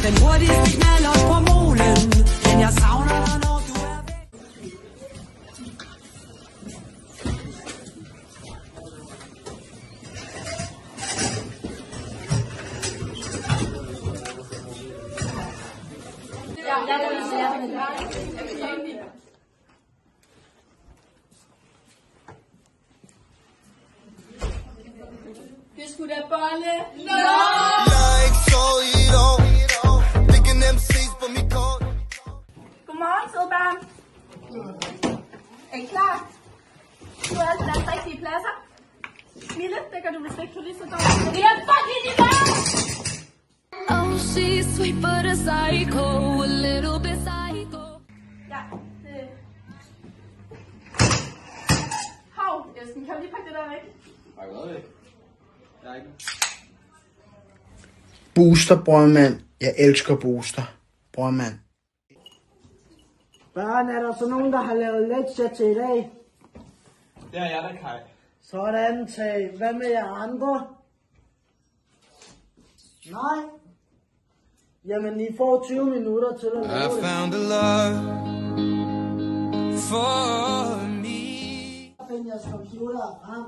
Den hurtigste knaller på molen, men jeg savner dig, når du er væk. Det skulle da bolle. No! Jeg er ikke sovet i et år. Det kan nemt ses på mit kort. Godmorgen, søde børn. Er I klar? Du er altså deres rigtige pladser. Mille, det gør du vist ikke, du lige så dårligt. Det er fucking i gang! Oh, she's sweet but a psycho, a little bit psycho. Ja, Hov, Esben, kan du lige pakke det der væk? Pakke hvad væk? Der er ikke. Booster, brormand. Jeg elsker Booster, brormand. Børn, er der så nogen, der har lavet lektier til i dag? Det er jeg da, Kai. Sådan, tag. Hvad med jer andre? Nej. Jamen, I får 20 minutter til at lave det. I found a love for me. Find jeres computer frem.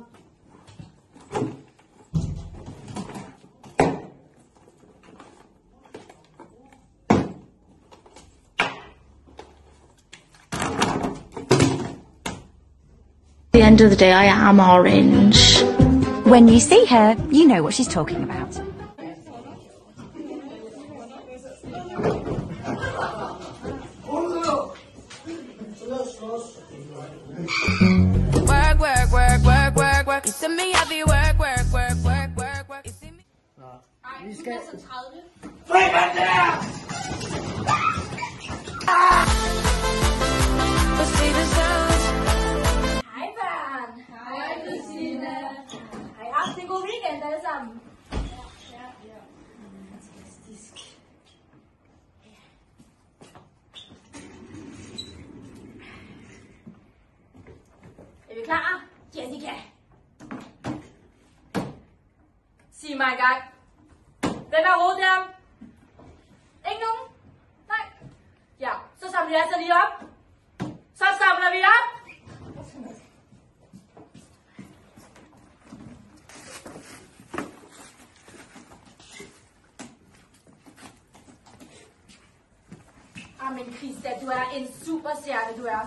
At the end of the day, I am orange. When you see her, you know what she's talking about. Work, work, work, work, work, work. You see me, I be work, work, work, work, work, work. You see me? Vi skal... But see the sounds. Hej børn. Hej Christina. Har I haft en god weekend alle sammen? Ja. Fantastisk. Er vi klar? Jessica. Sig mig en gang. Hvem er hovedet der? Ikke nogen? Nej. Ja, så samler vi altså lige op. Så samler vi op. Amen, Christa, du er en superstjerne, du er.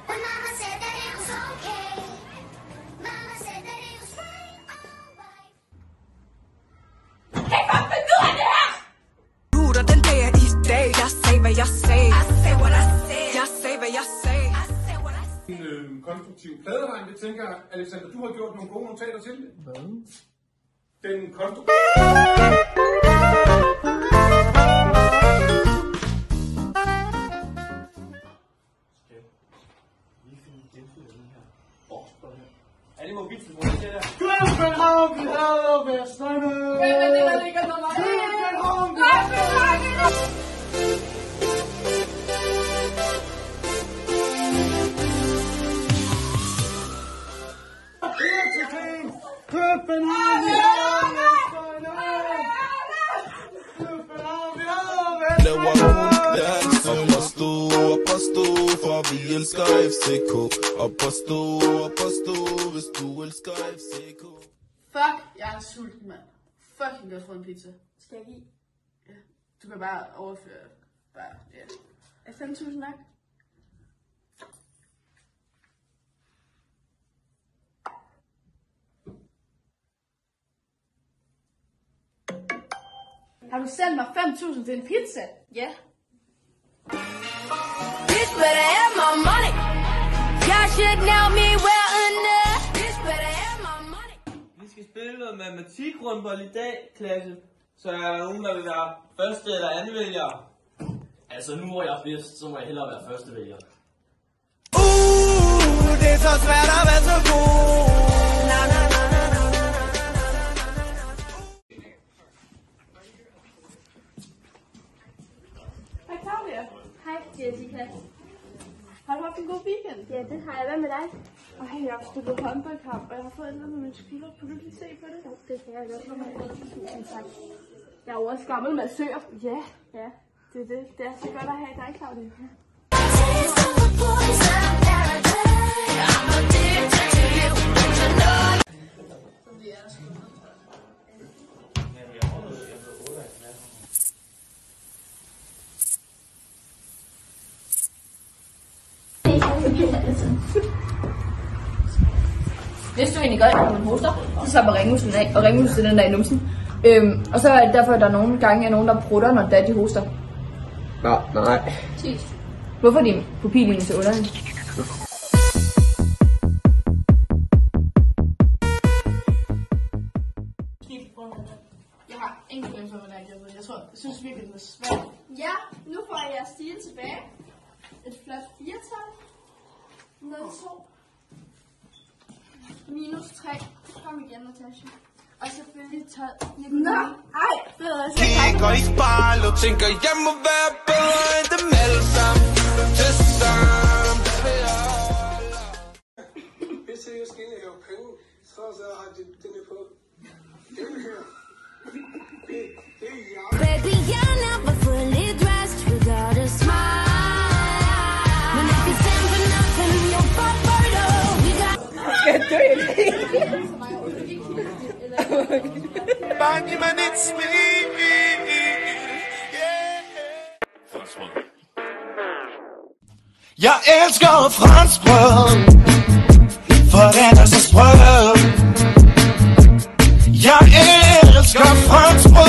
When mama said that it was okay. Mama said that it was fine, alright. Hey, fuck, hvad nu er det her? Ruder den dag i dag. Jeg sagde, hvad jeg sagde. I say what I say. Jeg sagde, hvad jeg sagde. I say what I say. En konstruktiv pladeregn, det tænker jeg, Alexander, du har gjort nogle gode notater til det. Hvad? Den konstruktive... Er det mobiltelefon, det der? København, vi havde været snakket. Hvem er det, der ligger nummer 1? København, vi København, vi Laver kun dans om at stå, for vi elsker FCK. Op at stå, hvis du elsker FCK. Fuck, jeg er sulten, mand. Fucking godt få en pizza. Skal jeg give? Ja, du kan bare overføre. Bare, ja. Er 5.000 nok? Har du sendt mig 5.000 til en pizza? Ja. Bitch better have my money. Y'all should know me well enough. Bitch better have my money. Vi skal spille noget matematik-rundbold i dag, klasse. Så er der nogen, der vil være første eller anden vælger. Altså nu hvor jeg er bedst, så må jeg hellere være første vælger. Det er så svært at være så god. Na, na, na, na, na, na, na, Hej Claudia. Hej Jessica. Har du haft en god weekend? Ja, det har jeg. Hvad med dig? Ej, jeg har spillet håndboldkamp, og jeg har fået et eller andet med min skulder. Kan du lige se på det? Det kan jeg godt. Tusind tak. Jeg er jo også gammel massør. Ja, det er det. Det er så godt at have dig, Claudia. Ja. Hvis du egentlig gør det, når man hoster, så slapper ringmusklen af, og ringmusklen den der i numsen. Og så er det derfor, at der nogle gange er nogen, der prutter, når de hoster. Nej. Hvorfor er din pupillinje så underlig? Jeg har ingen fornemmelse af, hvordan jeg gjorde det. Jeg synes virkelig, det er svært. Ja, nu får jeg stigen tilbage. Et flot 4-tal. 0,2. Minus 3. Kom igen, Natasha. Og selvfølgelig 12. Nå, ej, bedre. Kigger i spejl og tænker, jeg må være bedre end dem alle sammen. Til sammen, der vil jeg holde. Hvis jeg skal ind og hæve penge, så har de det på. Den her. Det er jeg. Baby, you're never fully dressed without a smile. But if you stand for nothing, you'll fall for it all. We got. Benjamin, it's me. Jeg elsker franskbrød, for den er så sprød. Jeg elsker franskbrød.